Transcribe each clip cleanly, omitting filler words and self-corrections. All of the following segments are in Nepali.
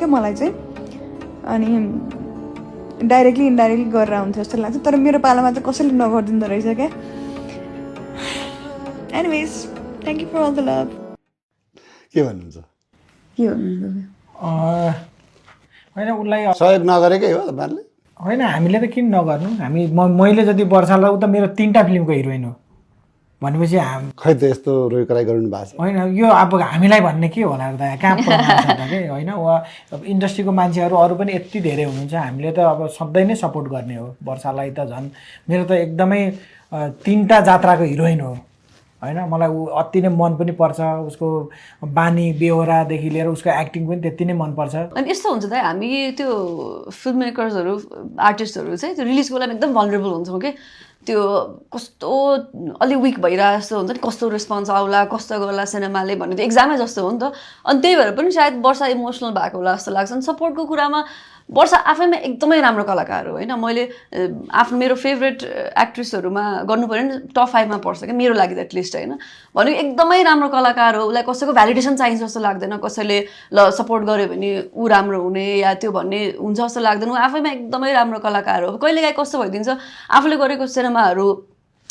क्या मलाई चाहिँ अनि डाइरेक्टली इन्डाइरेक्टली गरेर हुन्छ जस्तो लाग्छ तर मेरो पालामा चाहिँ कसैले नगरिदिँदो रहेछ क्या anyways thank you for all the love के भन्नुहुन्छ के भन्नुहुन्छ होइन उसलाई सहयोग नगरेकै हो तपाईँहरूले होइन हामीले त किन नगर्नु हामी मैले जति वर्षलाई ऊ त मेरो 3टा फिल्मको हिरोइन हो भनेपछि खै त यस्तो रोइ कराइ गर्नु भएको छ होइन यो अब हामीलाई भन्ने के होला त कहाँ प्रमाण छ त के होइन वा इन्डस्ट्रीको मान्छेहरू अरू पनि यति धेरै हुनुहुन्छ हामीले त अब सधैँ नै सपोर्ट गर्ने हो वर्षालाई त झन् मेरो त एकदमै 3टा जात्राको हिरोइन हो होइन मलाई ऊ अति नै मन पनि पर्छ उसको बानी बेहोरादेखि लिएर उसको एक्टिङ पनि त्यति नै मनपर्छ अनि यस्तो हुन्छ त हामी त्यो फिल्म मेकर्सहरू आर्टिस्टहरू चाहिँ त्यो रिलिजको बेलामा एकदम भलरेबल हुन्छौँ कि त्यो कस्तो अलि विक भइरहेको जस्तो हुन्छ नि कस्तो रेस्पोन्स आउला कस्तो गर्ला सिनेमाले भन्ने त्यो एक्जामै जस्तो हो नि त अनि त्यही भएर पनि सायद वर्षा इमोसनल भएको होला जस्तो लाग्छ अनि सपोर्टको कुरामा वर्षा आफैमा एकदमै राम्रो कलाकार हो होइन मैले आफ्नो मेरो फेभरेट एक्ट्रेसहरूमा गर्नु पऱ्यो नि टप 5मा पर्छ क्या मेरो लागि त एटलिस्ट होइन भनेको एकदमै राम्रो कलाकार हो उसलाई कसैको भ्यालिडेसन चाहिन्छ जस्तो लाग्दैन कसैले ल सपोर्ट गर्यो भने ऊ राम्रो हुने या त्यो भन्ने हुन्छ जस्तो लाग्दैन ऊ आफैमा एकदमै राम्रो कलाकार हो कहिलेकाहीँ कस्तो भइदिन्छ आफूले गरेको सिनेमाहरू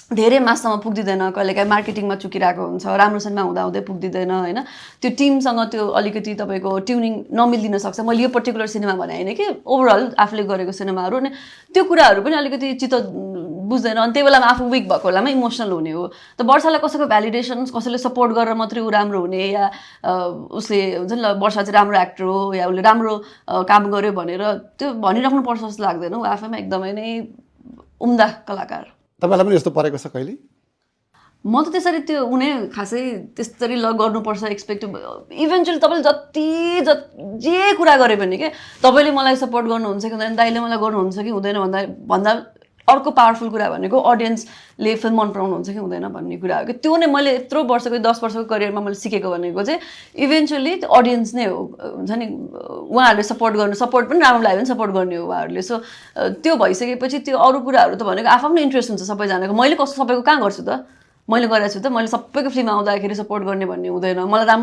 धेरै माससम्म पुग्दिँदैन कहिलेकाहीँ मार्केटिङमा चुकिरहेको हुन्छ राम्रो सिनेमा हुँदाहुँदै पुग्दिँदैन होइन त्यो टिमसँग त्यो अलिकति तपाईँको ट्युनिङ नमिलिदिन सक्छ मैले यो पर्टिकुलर सिनेमा भने होइन कि ओभरअल आफूले गरेको सिनेमाहरू अनि त्यो कुराहरू पनि अलिकति चित्त बुझ्दैन अनि त्यही बेलामा आफू विक भएको बेलामा इमोसनल हुने हो त वर्षालाई कसैको भ्यालिडेसन कसैले सपोर्ट गरेर मात्रै ऊ राम्रो हुने या उसले हुन्छ नि ल वर्षा चाहिँ राम्रो एक्टर हो या उसले राम्रो काम गर्यो भनेर त्यो भनिराख्नुपर्छ जस्तो लाग्दैन ऊ आफैमा एकदमै नै उम्दा कलाकार तपाईँलाई पनि यस्तो परेको छ कहिले म त त्यसरी त्यो उनी खासै त्यसरी ल गर्नुपर्छ एक्सपेक्ट इभेन्चुअली तपाईँले जे कुरा गरे पनि के तपाईँले मलाई सपोर्ट गर्नुहुन्छ कि हुँदैन दाइले मलाई गर्नुहुन्छ कि हुँदैन भन्दा अर्को पावरफुल कुरा भनेको अडियन्सले फिल्म मन पराउनुहुन्छ कि हुँदैन भन्ने कुरा हो कि त्यो नै मैले यत्रो वर्षको 10 वर्षको करियरमा मैले सिकेको भनेको चाहिँ इभेन्चुअली त्यो अडियन्स नै हो हुन्छ नि उहाँहरूले सपोर्ट पनि राम्रो लाग्यो भने सपोर्ट गर्ने हो उहाँहरूले सो त्यो भइसकेपछि त्यो अरू कुराहरू त भनेको आफ्नो इन्ट्रेस्ट हुन्छ सबैजनाको मैले कस्तो सबैको कहाँ गर्छु त मैले गरेको छु त मैले सबैको फिल्म आउँदाखेरि सपोर्ट गर्ने भन्ने हुँदैन मलाई राम्रो